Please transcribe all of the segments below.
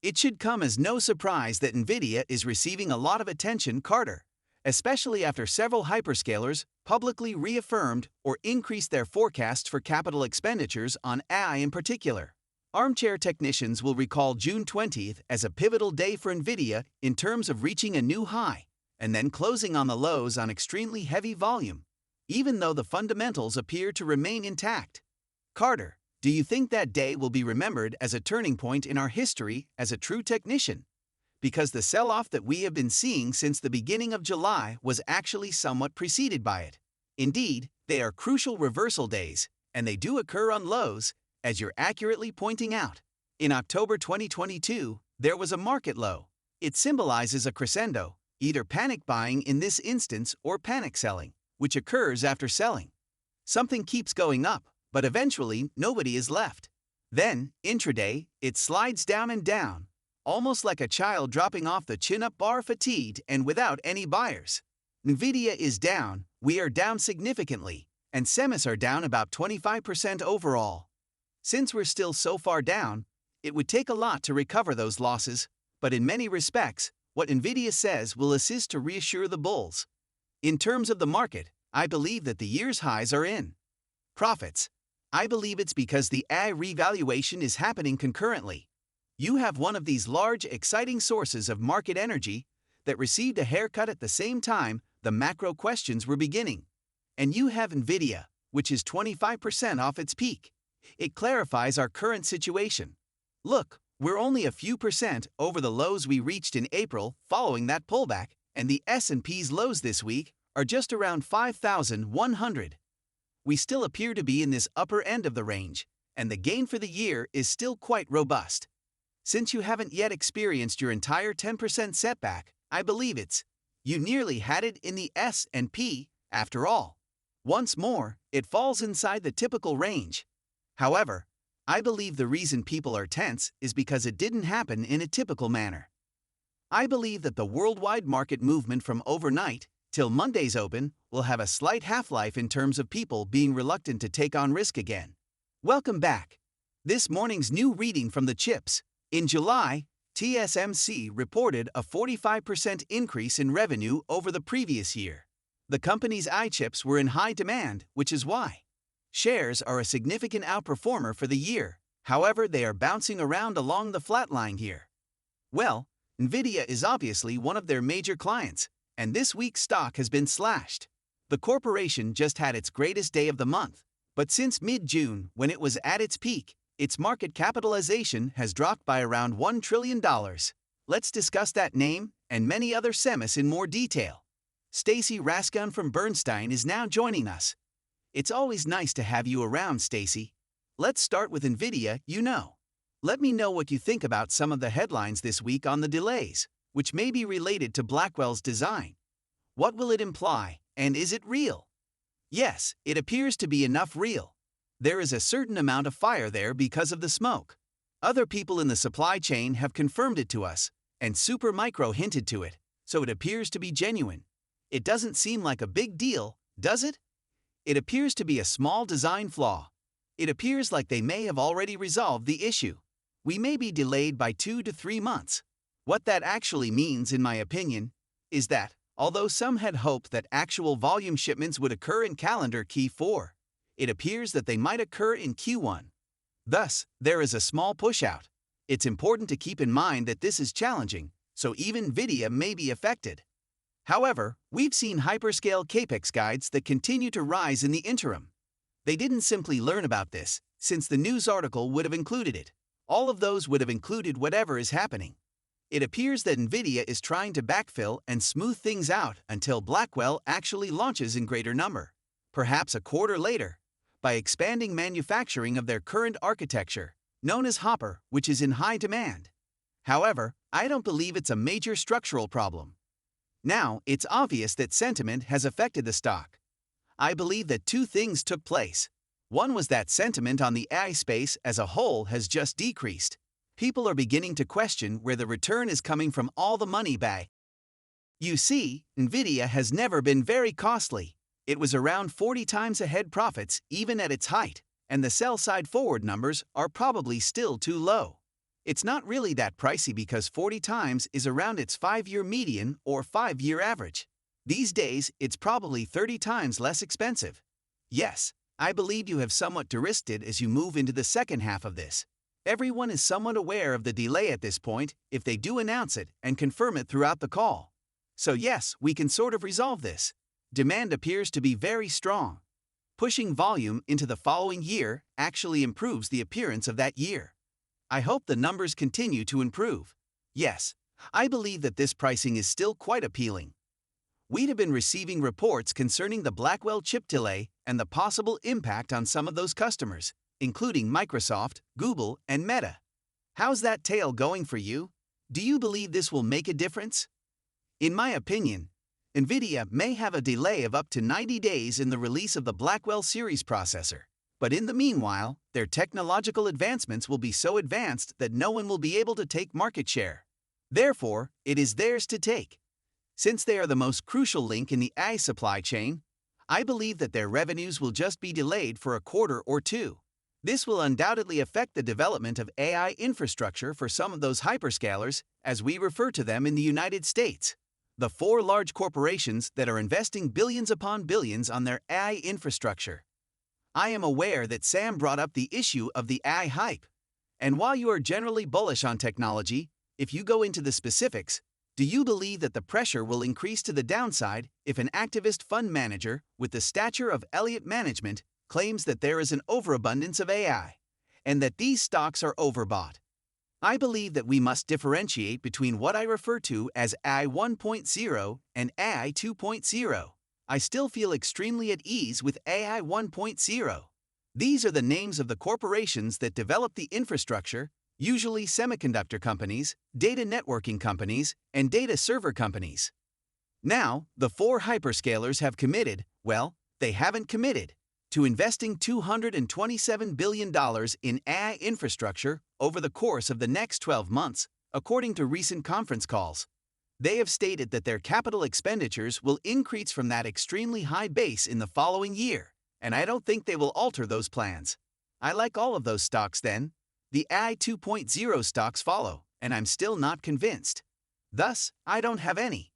It should come as no surprise that Nvidia is receiving a lot of attention, Carter, especially after several hyperscalers publicly reaffirmed or increased their forecasts for capital expenditures on AI in particular. Armchair technicians will recall June 20th as a pivotal day for Nvidia in terms of reaching a new high and then closing on the lows on extremely heavy volume, even though the fundamentals appear to remain intact. Carter, do you think that day will be remembered as a turning point in our history as a true technician? Because the sell-off that we have been seeing since the beginning of July was actually somewhat preceded by it. Indeed, they are crucial reversal days, and they do occur on lows, as you're accurately pointing out. In October 2022, there was a market low. It symbolizes a crescendo, either panic buying in this instance or panic selling, which occurs after selling. Something keeps going up, but eventually nobody is left. Then, intraday, it slides down and down, almost like a child dropping off the chin-up bar fatigued and without any buyers. Nvidia is down, we are down significantly, and semis are down about 25% overall. Since we're still so far down, it would take a lot to recover those losses, but in many respects, what Nvidia says will assist to reassure the bulls. In terms of the market, I believe that the year's highs are in. Profits. I believe it's because the AI revaluation is happening concurrently. You have one of these large, exciting sources of market energy that received a haircut at the same time the macro questions were beginning. And you have Nvidia, which is 25% off its peak. It clarifies our current situation. Look, we're only a few percent over the lows we reached in April following that pullback, and the S&P's lows this week are just around 5,100. We still appear to be in this upper end of the range, and the gain for the year is still quite robust. Since you haven't yet experienced your entire 10% setback, I believe you nearly had it in the S&P, after all. Once more, it falls inside the typical range. However, I believe the reason people are tense is because it didn't happen in a typical manner. I believe that the worldwide market movement from overnight till Monday's open will have a slight half-life in terms of people being reluctant to take on risk again. Welcome back. This morning's new reading from the chips. In July, TSMC reported a 45% increase in revenue over the previous year. The company's AI chips were in high demand, which is why shares are a significant outperformer for the year. However, they are bouncing around along the flat line here. Well, Nvidia is obviously one of their major clients, and this week's stock has been slashed. The corporation just had its greatest day of the month, but since mid-June, when it was at its peak, its market capitalization has dropped by around $1 trillion. Let's discuss that name and many other semis in more detail. Stacy Raskin from Bernstein is now joining us. It's always nice to have you around, Stacy. Let's start with Nvidia, Let me know what you think about some of the headlines this week on the delays, which may be related to Blackwell's design. What will it imply, and is it real? Yes, it appears to be enough real. There is a certain amount of fire there because of the smoke. Other people in the supply chain have confirmed it to us, and Supermicro hinted to it, so it appears to be genuine. It doesn't seem like a big deal, does it? It appears to be a small design flaw. It appears like they may have already resolved the issue. We may be delayed by 2 to 3 months. What that actually means, in my opinion, is that, although some had hoped that actual volume shipments would occur in calendar Q4, it appears that they might occur in Q1. Thus, there is a small push-out. It's important to keep in mind that this is challenging, so even Nvidia may be affected. However, we've seen hyperscale capex guides that continue to rise in the interim. They didn't simply learn about this, since the news article would have included it. All of those would have included whatever is happening. It appears that Nvidia is trying to backfill and smooth things out until Blackwell actually launches in greater number, perhaps a quarter later, by expanding manufacturing of their current architecture, known as Hopper, which is in high demand. However, I don't believe it's a major structural problem. Now, it's obvious that sentiment has affected the stock. I believe that two things took place. One was that sentiment on the AI space as a whole has just decreased. People are beginning to question where the return is coming from all the money back. You see, Nvidia has never been very costly. It was around 40 times ahead profits even at its height, and the sell-side forward numbers are probably still too low. It's not really that pricey because 40 times is around its 5-year median or 5-year average. These days, it's probably 30 times less expensive. Yes, I believe you have somewhat de-risked it as you move into the second half of this. Everyone is somewhat aware of the delay at this point if they do announce it and confirm it throughout the call. So yes, we can sort of resolve this. Demand appears to be very strong. Pushing volume into the following year actually improves the appearance of that year. I hope the numbers continue to improve. Yes, I believe that this pricing is still quite appealing. We'd have been receiving reports concerning the Blackwell chip delay and the possible impact on some of those customers, including Microsoft, Google, and Meta. How's that tail going for you? Do you believe this will make a difference? In my opinion, Nvidia may have a delay of up to 90 days in the release of the Blackwell series processor. But in the meanwhile, their technological advancements will be so advanced that no one will be able to take market share. Therefore, it is theirs to take. Since they are the most crucial link in the AI supply chain, I believe that their revenues will just be delayed for a quarter or two. This will undoubtedly affect the development of AI infrastructure for some of those hyperscalers, as we refer to them in the United States. The 4 large corporations that are investing billions upon billions on their AI infrastructure. I am aware that Sam brought up the issue of the AI hype. And while you are generally bullish on technology, if you go into the specifics, do you believe that the pressure will increase to the downside if an activist fund manager with the stature of Elliott Management claims that there is an overabundance of AI and that these stocks are overbought? I believe that we must differentiate between what I refer to as AI 1.0 and AI 2.0. I still feel extremely at ease with AI 1.0. These are the names of the corporations that develop the infrastructure, usually semiconductor companies, data networking companies, and data server companies. Now, the 4 hyperscalers have committed, well, they haven't committed, to investing $227 billion in AI infrastructure over the course of the next 12 months, according to recent conference calls. They have stated that their capital expenditures will increase from that extremely high base in the following year, and I don't think they will alter those plans. I like all of those stocks then. The AI 2.0 stocks follow, and I'm still not convinced. Thus, I don't have any.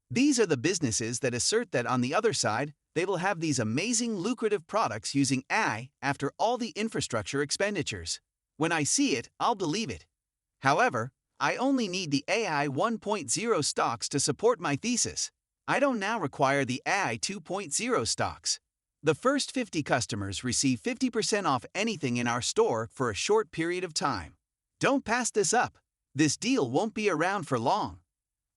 These are the businesses that assert that on the other side, they will have these amazing lucrative products using AI after all the infrastructure expenditures. When I see it, I'll believe it. However, I only need the AI 1.0 stocks to support my thesis. I don't now require the AI 2.0 stocks. The first 50 customers receive 50% off anything in our store for a short period of time. Don't pass this up. This deal won't be around for long.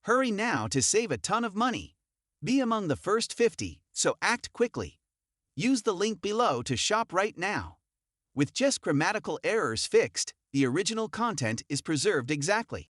Hurry now to save a ton of money. Be among the first 50, so act quickly. Use the link below to shop right now. With just grammatical errors fixed, the original content is preserved exactly.